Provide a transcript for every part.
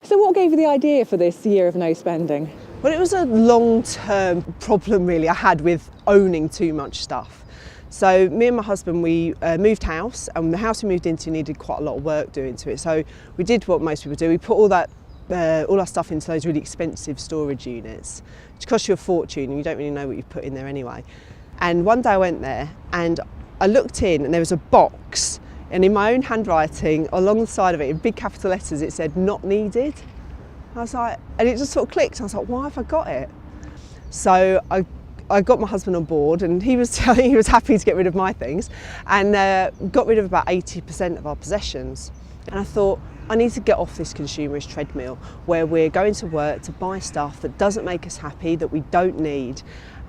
So what gave you the idea for this year of no spending? Well, it was a long-term problem really I had with owning too much stuff. So me and my husband, we moved house, and the house we moved into needed quite a lot of work doing to it. So we did what most people do. We put all our stuff into those really expensive storage units, which cost you a fortune and you don't really know what you've put in there anyway. And one day I went there and I looked in and there was a box, and in my own handwriting along the side of it in big capital letters it said "not needed." I was like, and it just sort of clicked. I was like, why have I got it? So I got my husband on board, and he was happy to get rid of my things, and got rid of about 80% of our possessions. And I thought, I need to get off this consumerist treadmill where we're going to work to buy stuff that doesn't make us happy, that we don't need.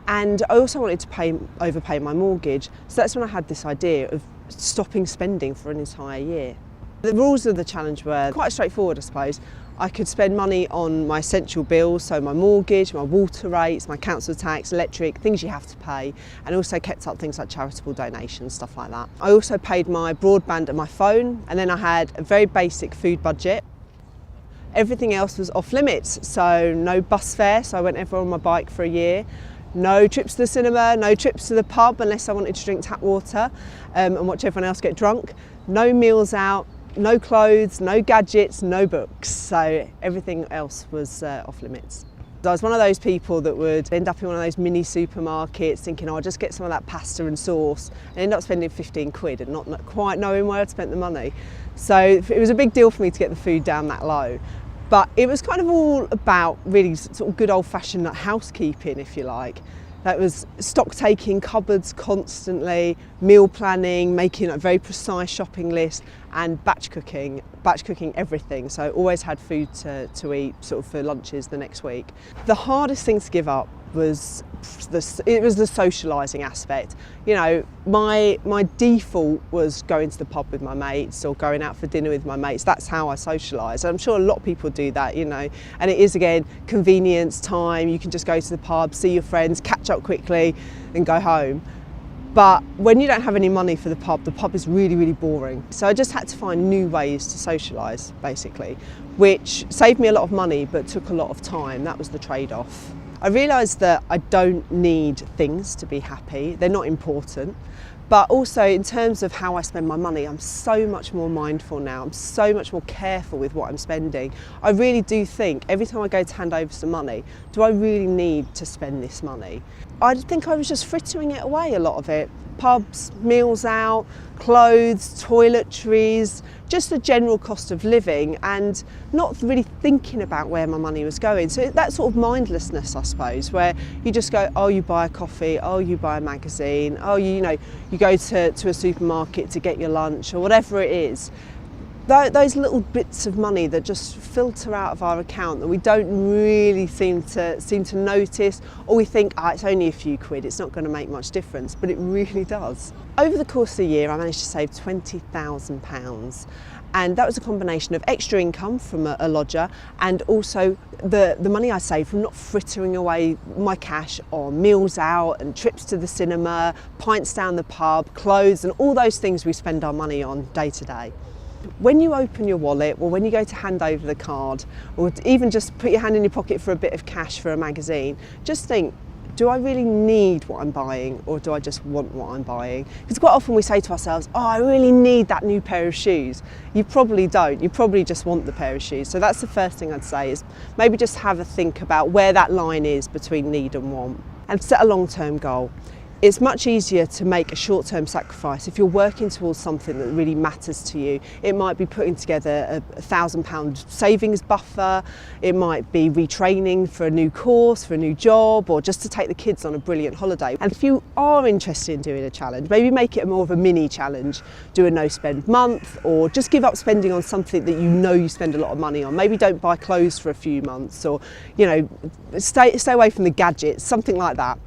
And I also wanted to overpay my mortgage. So that's when I had this idea of stopping spending for an entire year. The rules of the challenge were quite straightforward, I suppose. I could spend money on my essential bills, so my mortgage, my water rates, my council tax, electric, things you have to pay, and also kept up things like charitable donations, stuff like that. I also paid my broadband and my phone, and then I had a very basic food budget. Everything else was off limits, so no bus fare, so I went everywhere on my bike for a year. No trips to the cinema, no trips to the pub unless I wanted to drink tap water and watch everyone else get drunk. No meals out, no clothes, no gadgets, no books. So everything else was off limits. I was one of those people that would end up in one of those mini supermarkets thinking, oh, I'll just get some of that pasta and sauce, and end up spending 15 quid and not quite knowing where I'd spent the money. So it was a big deal for me to get the food down that low. But it was kind of all about really sort of good old-fashioned like housekeeping, if you like. That was stock taking, cupboards constantly, meal planning, making a very precise shopping list, and batch cooking everything. So I always had food to eat sort of for lunches the next week. The hardest thing to give up was the socialising aspect. You know, my default was going to the pub with my mates or going out for dinner with my mates. That's how I socialise. I'm sure a lot of people do that, you know, and it is, again, convenience, time. You can just go to the pub, see your friends, catch up quickly and go home. But when you don't have any money for the pub is really, really boring. So I just had to find new ways to socialise, basically, which saved me a lot of money but took a lot of time. That was the trade-off. I realised that I don't need things to be happy. They're not important. But also in terms of how I spend my money, I'm so much more mindful now. I'm so much more careful with what I'm spending. I really do think every time I go to hand over some money, do I really need to spend this money? I think I was just frittering it away, a lot of it. Pubs, meals out, clothes, toiletries, just the general cost of living, and not really thinking about where my money was going. So that sort of mindlessness, I suppose, where you just go, oh, you buy a coffee, oh, you buy a magazine, oh, you go to a supermarket to get your lunch or whatever it is. Those little bits of money that just filter out of our account that we don't really seem to notice, or we think, it's only a few quid, it's not going to make much difference, but it really does. Over the course of the year, I managed to save £20,000, and that was a combination of extra income from a lodger and also the money I saved from not frittering away my cash on meals out and trips to the cinema, pints down the pub, clothes, and all those things we spend our money on day to day. When you open your wallet, or when you go to hand over the card, or even just put your hand in your pocket for a bit of cash for a magazine, just think, do I really need what I'm buying, or do I just want what I'm buying? Because quite often we say to ourselves, oh, I really need that new pair of shoes. You probably don't, you probably just want the pair of shoes. So that's the first thing I'd say, is maybe just have a think about where that line is between need and want, and set a long-term goal. It's much easier to make a short-term sacrifice if you're working towards something that really matters to you. It might be putting together a £1,000 savings buffer, it might be retraining for a new course, for a new job, or just to take the kids on a brilliant holiday. And if you are interested in doing a challenge, maybe make it more of a mini challenge. Do a no-spend month, or just give up spending on something that you know you spend a lot of money on. Maybe don't buy clothes for a few months, or stay away from the gadgets, something like that.